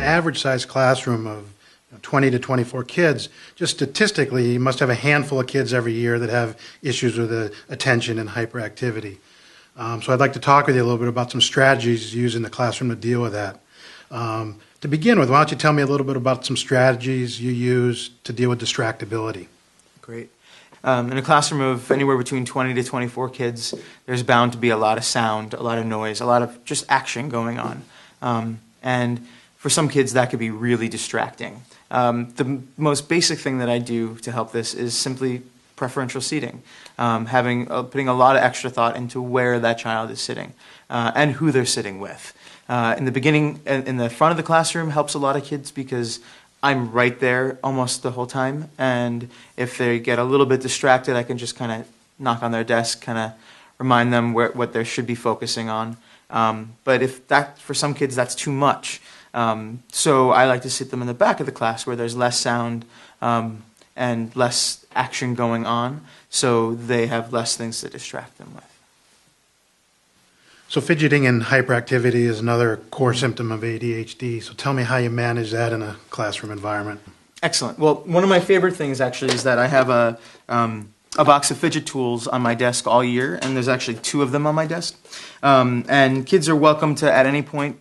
average size classroom of 20 to 24 kids, just statistically, you must have a handful of kids every year that have issues with attention and hyperactivity. So I'd like to talk with you a little bit about some strategies used in the classroom to deal with that. To begin with, why don't you tell me a little bit about some strategies you use to deal with distractibility? Great. In a classroom of anywhere between 20 to 24 kids, there's bound to be a lot of sound, a lot of noise, a lot of just action going on. And for some kids, that could be really distracting. The most basic thing that I do to help this is simply preferential seating, putting a lot of extra thought into where that child is sitting and who they're sitting with. In the beginning, in the front of the classroom helps a lot of kids because I'm right there almost the whole time, and if they get a little bit distracted, I can just kind of knock on their desk, kind of remind them what they should be focusing on. But for some kids, that's too much. So I like to sit them in the back of the class where there's less sound and less action going on, so they have less things to distract them with. So fidgeting and hyperactivity is another core symptom of ADHD. So tell me how you manage that in a classroom environment. Excellent. Well, one of my favorite things actually is that I have a box of fidget tools on my desk all year, and there's actually 2 of them on my desk. And kids are welcome to, at any point,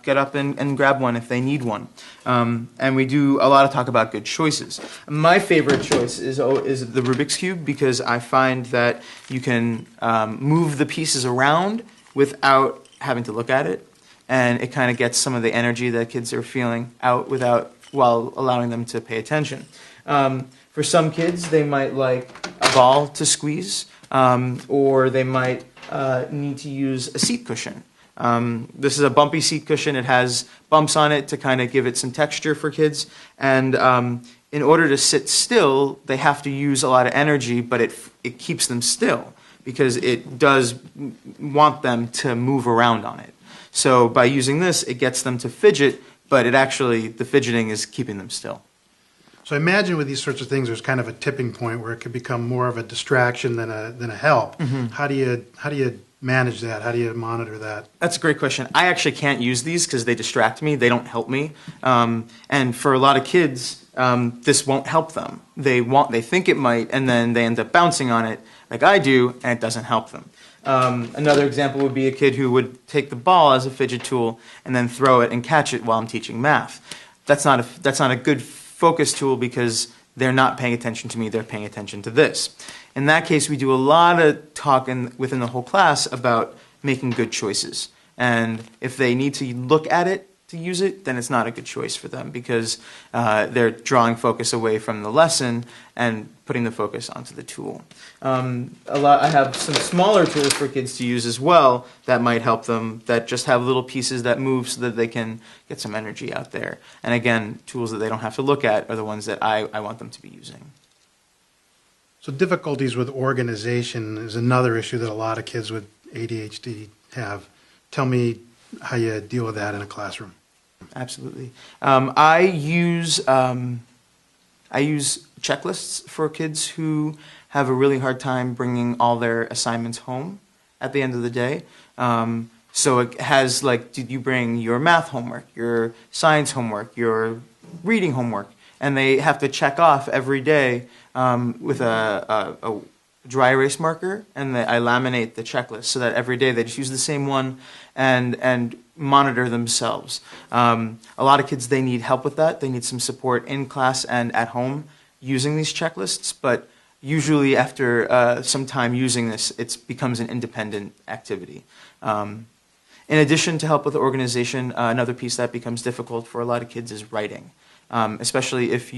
get up and grab one if they need one. And we do a lot of talk about good choices. My favorite choice is the Rubik's Cube, because I find that you can move the pieces around without having to look at it, and it kind of gets some of the energy that kids are feeling out while allowing them to pay attention. For some kids, they might like a ball to squeeze, or they might need to use a seat cushion. This is a bumpy seat cushion. It has bumps on it to kind of give it some texture for kids. And in order to sit still, they have to use a lot of energy, but it keeps them still because it does want them to move around on it. So by using this, it gets them to fidget, but the fidgeting is keeping them still. So I imagine with these sorts of things, there's kind of a tipping point where it could become more of a distraction than a help. Mm-hmm. How do you manage that? How do you monitor that? That's a great question. I actually can't use these because they distract me. They don't help me. And for a lot of kids, this won't help them. They think it might, and then they end up bouncing on it like I do, and it doesn't help them. Another example would be a kid who would take the ball as a fidget tool and then throw it and catch it while I'm teaching math. That's not a good focus tool because they're not paying attention to me, they're paying attention to this. In that case, we do a lot of talk within the whole class about making good choices. And if they need to look at it to use it, then it's not a good choice for them because they're drawing focus away from the lesson and putting the focus onto the tool. I have some smaller tools for kids to use as well that might help them, that just have little pieces that move so that they can get some energy out there. And again, tools that they don't have to look at are the ones that I want them to be using. So difficulties with organization is another issue that a lot of kids with ADHD have. Tell me how you deal with that in a classroom. Absolutely. I use checklists for kids who have a really hard time bringing all their assignments home at the end of the day. So it has did you bring your math homework, your science homework, your reading homework? And they have to check off every day with a dry erase marker, and I laminate the checklist so that every day they just use the same one and monitor themselves. A lot of kids, they need help with that. They need some support in class and at home using these checklists, but usually after some time using this, it becomes an independent activity. In addition to help with organization, another piece that becomes difficult for a lot of kids is writing, especially when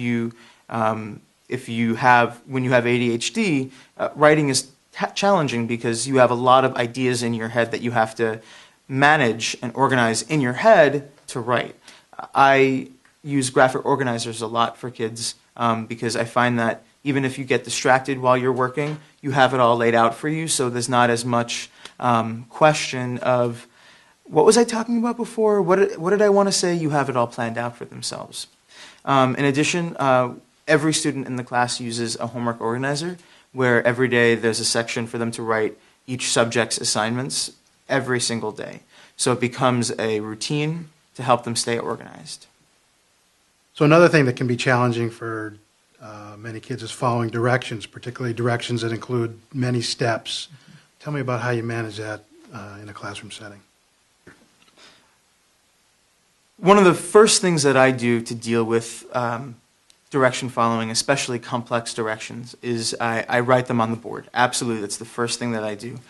you have ADHD. Writing is challenging because you have a lot of ideas in your head that you have to manage and organize in your head to write. I use graphic organizers a lot for kids because I find that even if you get distracted while you're working, you have it all laid out for you, so there's not as much question of, what was I talking about before? What did I want to say? You have it all planned out for themselves. In addition, every student in the class uses a homework organizer where every day there's a section for them to write each subject's assignments every single day. So it becomes a routine to help them stay organized. So another thing that can be challenging for many kids is following directions, particularly directions that include many steps. Tell me about how you manage that in a classroom setting. One of the first things that I do to deal with direction following, especially complex directions, is I write them on the board. Absolutely, that's the first thing that I do.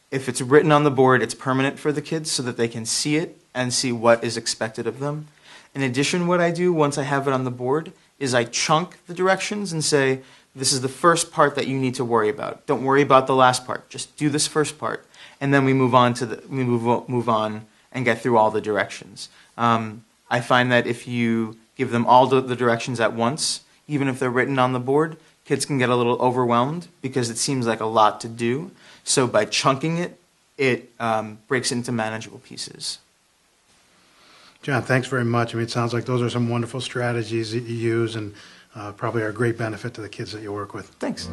If it's written on the board, it's permanent for the kids so that they can see it and see what is expected of them. In addition, what I do once I have it on the board is I chunk the directions and say, this is the first part that you need to worry about. Don't worry about the last part. Just do this first part, and then we move on move on and get through all the directions. I find that if you give them all the directions at once, even if they're written on the board, kids can get a little overwhelmed because it seems like a lot to do. So by chunking it, it breaks into manageable pieces. John, thanks very much. I mean, it sounds like those are some wonderful strategies that you use and probably are a great benefit to the kids that you work with. Thanks.